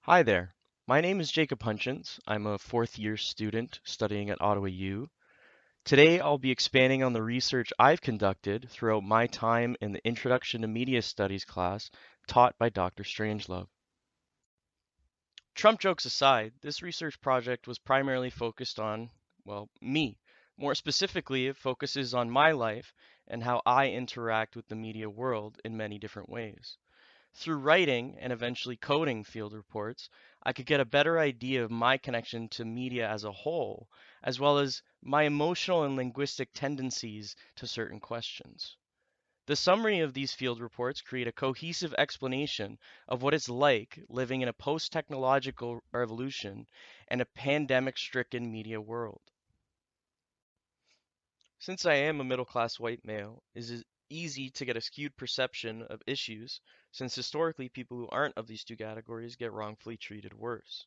Hi there. My name is Jacob Hunchins. I'm a fourth year student studying at Ottawa U. Today I'll be expanding on the research I've conducted throughout my time in the Introduction to Media Studies class taught by Dr. Strangelove. Trump jokes aside, this research project was primarily focused on, well, me. More specifically, it focuses on my life and how I interact with the media world in many different ways. Through writing and eventually coding field reports, I could get a better idea of my connection to media as a whole, as well as my emotional and linguistic tendencies to certain questions. The summary of these field reports create a cohesive explanation of what it's like living in a post-technological revolution and a pandemic-stricken media world. Since I am a middle-class white male, it is easy to get a skewed perception of issues, since historically people who aren't of these two categories get wrongfully treated worse.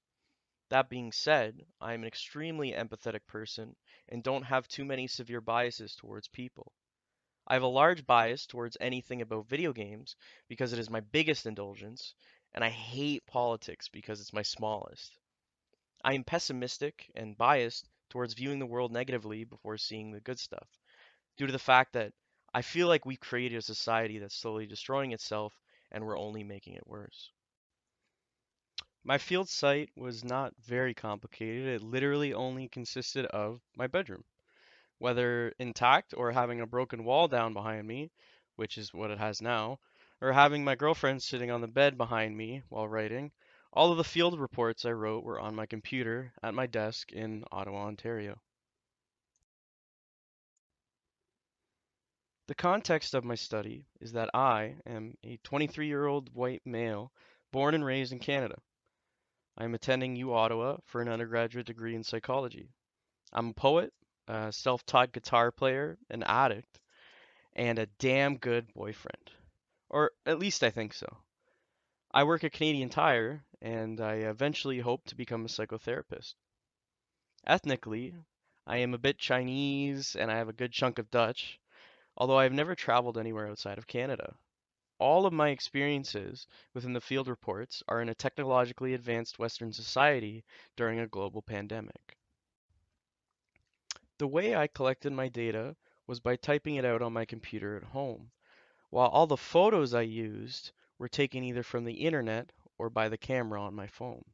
That being said, I am an extremely empathetic person and don't have too many severe biases towards people. I have a large bias towards anything about video games because it is my biggest indulgence, and I hate politics because it's my smallest. I am pessimistic and biased towards viewing the world negatively before seeing the good stuff, due to the fact that I feel like we've created a society that's slowly destroying itself and we're only making it worse. My field site was not very complicated. It literally only consisted of my bedroom. Whether intact or having a broken wall down behind me, which is what it has now, or having my girlfriend sitting on the bed behind me while writing, all of the field reports I wrote were on my computer at my desk in Ottawa, Ontario. The context of my study is that I am a 23-year-old white male born and raised in Canada. I am attending U Ottawa for an undergraduate degree in psychology. I'm a poet, a self-taught guitar player, an addict, and a damn good boyfriend. Or at least I think so. I work at Canadian Tire, and I eventually hope to become a psychotherapist. Ethnically, I am a bit Chinese and I have a good chunk of Dutch, although I have never traveled anywhere outside of Canada. All of my experiences within the field reports are in a technologically advanced Western society during a global pandemic. The way I collected my data was by typing it out on my computer at home, while all the photos I used were taken either from the internet or by the camera on my phone.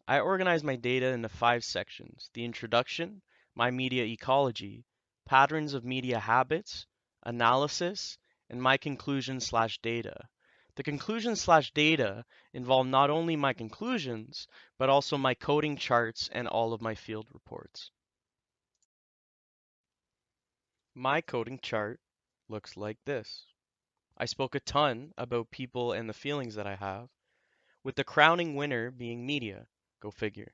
I organized my data into 5 sections: the introduction, my media ecology, patterns of media habits, analysis, and my conclusion/data. The conclusion/data involve not only my conclusions, but also my coding charts and all of my field reports. My coding chart looks like this. I spoke a ton about people and the feelings that I have, with the crowning winner being media. Go figure.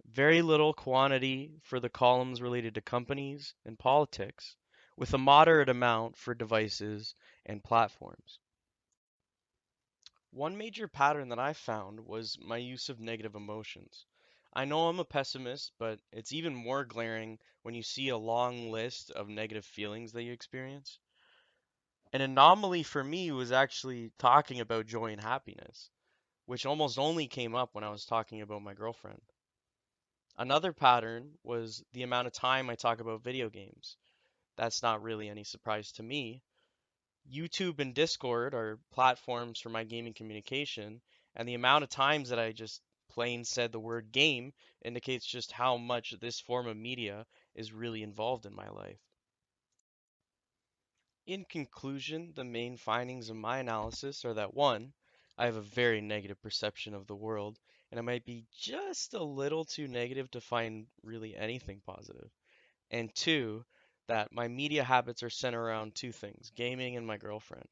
Very little quantity for the columns related to companies and politics, with a moderate amount for devices and platforms. One major pattern that I found was my use of negative emotions. I know I'm a pessimist, but it's even more glaring when you see a long list of negative feelings that you experience. An anomaly for me was actually talking about joy and happiness, which almost only came up when I was talking about my girlfriend. Another pattern was the amount of time I talk about video games. That's not really any surprise to me. YouTube and Discord are platforms for my gaming communication, and the amount of times that I just plain said the word game indicates just how much this form of media is really involved in my life. In conclusion, the main findings of my analysis are that 1, I have a very negative perception of the world, and I might be just a little too negative to find really anything positive. And 2, that my media habits are centered around two things: gaming and my girlfriend.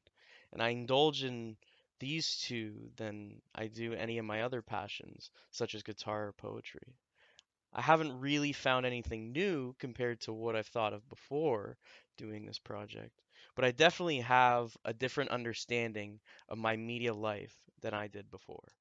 And I indulge in these two than I do any of my other passions, such as guitar or poetry. I haven't really found anything new compared to what I've thought of before doing this project, but I definitely have a different understanding of my media life than I did before.